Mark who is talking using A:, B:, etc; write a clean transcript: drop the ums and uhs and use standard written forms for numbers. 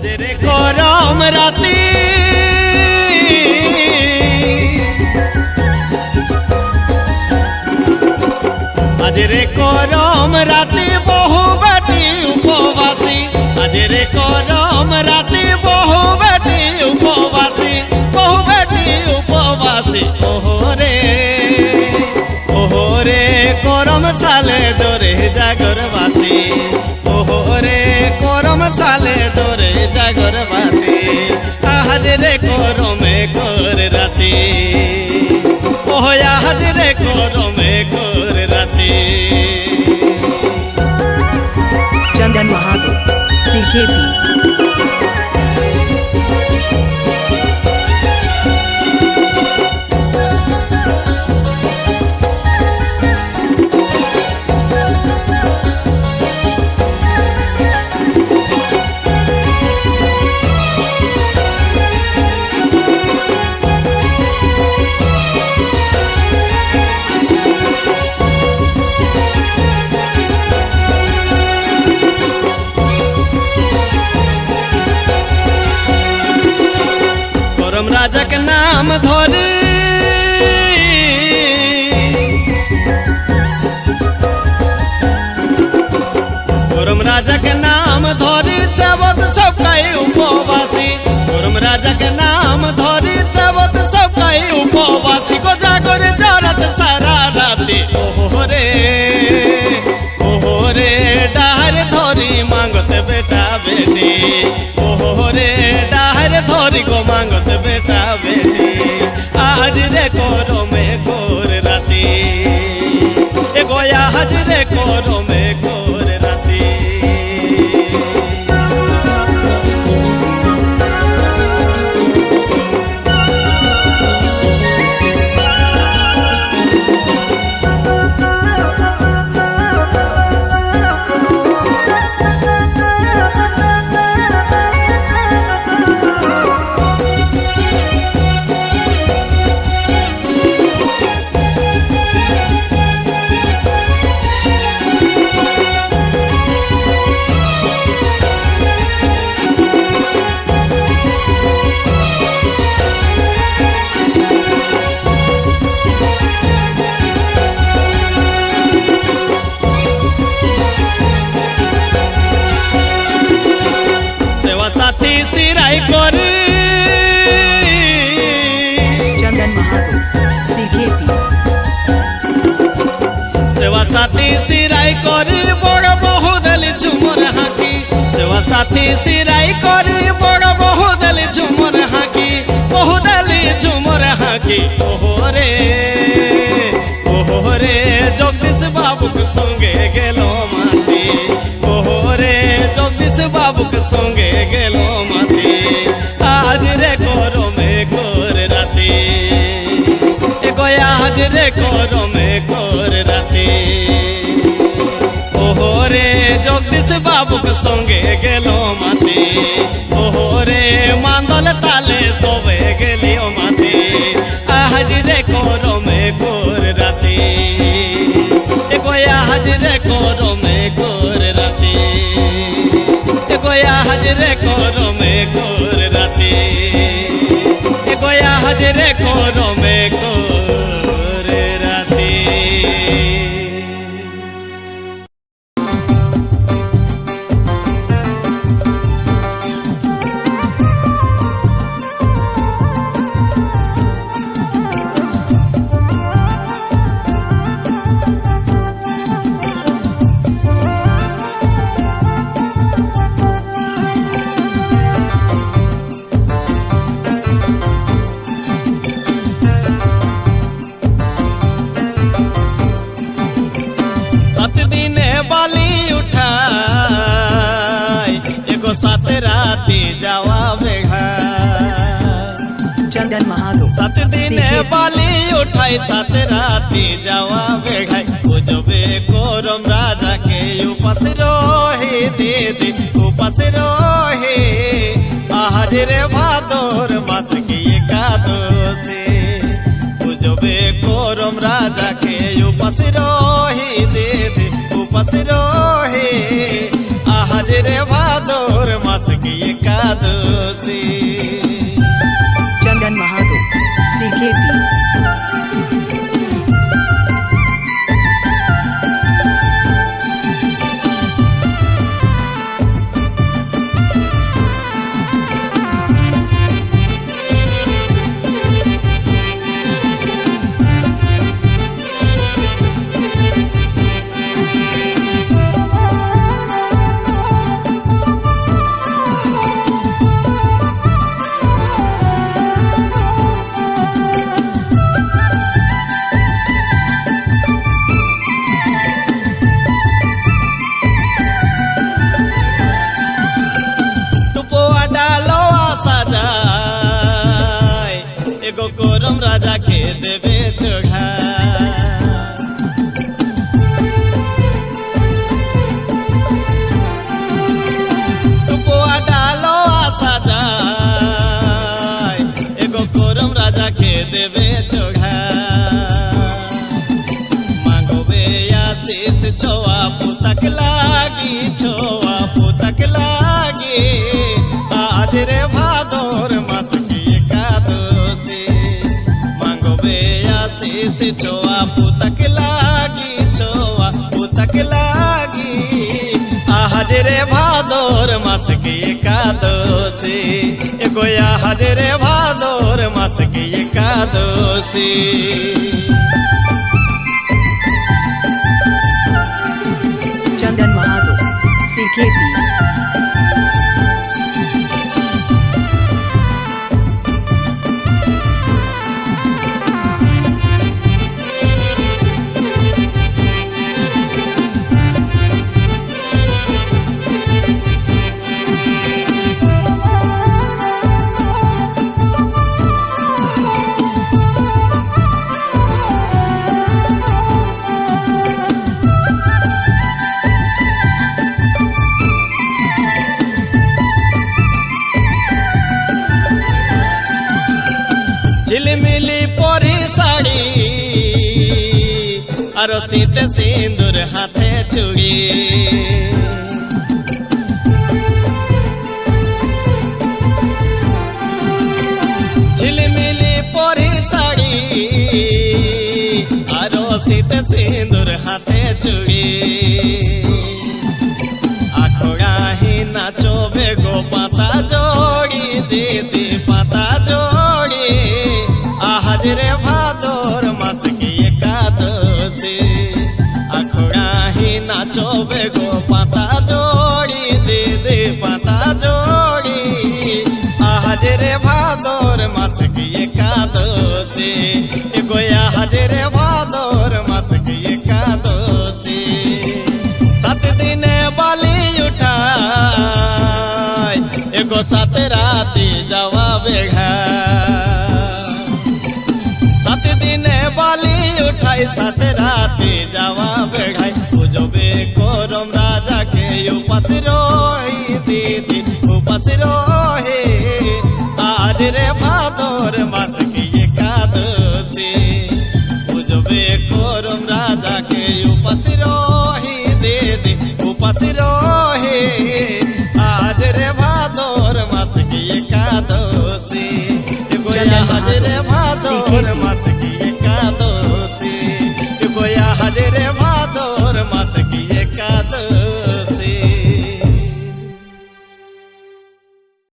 A: আজ রে গরম রাতি আজ রে গরম রাতি বহু বেটি উপবাসী আজ রে গরম রাতি বহু বেটি উপবাসী বহু বেটি উপবাসী ওহরে গরম সালে জোরে জাগর বাতি ওহরে গরম সালে জোরে জাগর বাতি আজ রে গরমে ঘর রাতি ওহ আজ রে গরমে ঘর রাতি।
B: चंदन महातो सीखेपी
A: गरम राजा के नाम धरी गरम राजा के नाम धरी सेवक सबकाई उपवासी गरम राजा के नाम धरी सेवक सबकाई उपवासी को जागर जरत सारा राती ओहरे डाहर धरी मांगत बेटा बेटी ओहरे डाहर धरी को मांगत बेटा बेटी आज रे गरमे घोर राती एगो आज रे गरमे घोर राती। साथी सिराई करी
B: चंदन महातो सीखेपी
A: सेवा साथी सिराई करी बड़ बहु दली झुमर हाकी सेवा साथी सिराई करी बड़ बहु दली झुमर हाकी बहु दली झुमर हाकी ओहरे जगदीश बाबू के संगे गेलो माती ओहरे जगदीश बाबू के संगे गेलो माती आज रे गरमे घोर राती एगो आज रे गरमे घोर राती ओहरे जगदीश बाबू के संगे गेलो माती ओहरे मांदल ताले सबे गेलियो माती आज रे गरमे घोर राती एगो आज रे गरमे घोर राती एगो आज रे गरमे घोर राती एगो आज रे गरमे घोर राती। सात राती जावा बेघा
B: चंदन महातो
A: सात दिन बाली उठाई सात राती जावा बेघा पूजबे गरम राजा के उपास रहे दीदी उपास रहे आज रे भादर मास की एकादशी पूजबे गरम राजा के उपास रहे दीदी उपास रहे आज रे भादर मास की एकादशी एकादशी।
B: चंदन महातो सीखेपी।
A: एगो कोरम राजा के देवे चढ़ा। टुपोआ डालो आशा जाए एगो कोरम राजा के देवे चढ़ा। मांगो बे आशीष छोआ पुतक लागी, छोआ पुतक लागी। आज रे भादोर मास की एकादशी। से छोआ पुतक लागी, छोआ पुतक लागी। हाजरे भादोर मास की एकादशी। एगो हाजरे भादोर मास की एकादशी।
B: चंदन महातो सीखेपी।
A: झिलमिली परी साड़ी आरो सीते सिंदूर हाथे चूड़ी। झिलमिली परी साड़ी आरो सीते सिंदूर हाथे चूड़ी। आखोड़ा ही नाचो बेगो पाता जोड़ी, दीदी पाता जोड़ी। हाजरे भादोर मास की एकादशी। आखोड़ा ही नाचो बेगो पाता जोड़ी, दीदी पाता जोड़ी। हाजरे भादोर मास की एकादशी। एगो हाजरे भादोर मास की एकादशी। 7 दिन बाली उठाय एगो 7 राती जावा बेघा। 7 दिन बाली उठाई 7 राती जावा बेघाई। पूजबे कोरम राजा के उपास रोही, दीदी उपास रोही। आज रे भादोर मास की एकादशी। पूजबे कोरम राजा के उपास रोही, दीदी उपास रोही। आज रे भादोर मास की एकादशी। एगो आज रे भादोर मास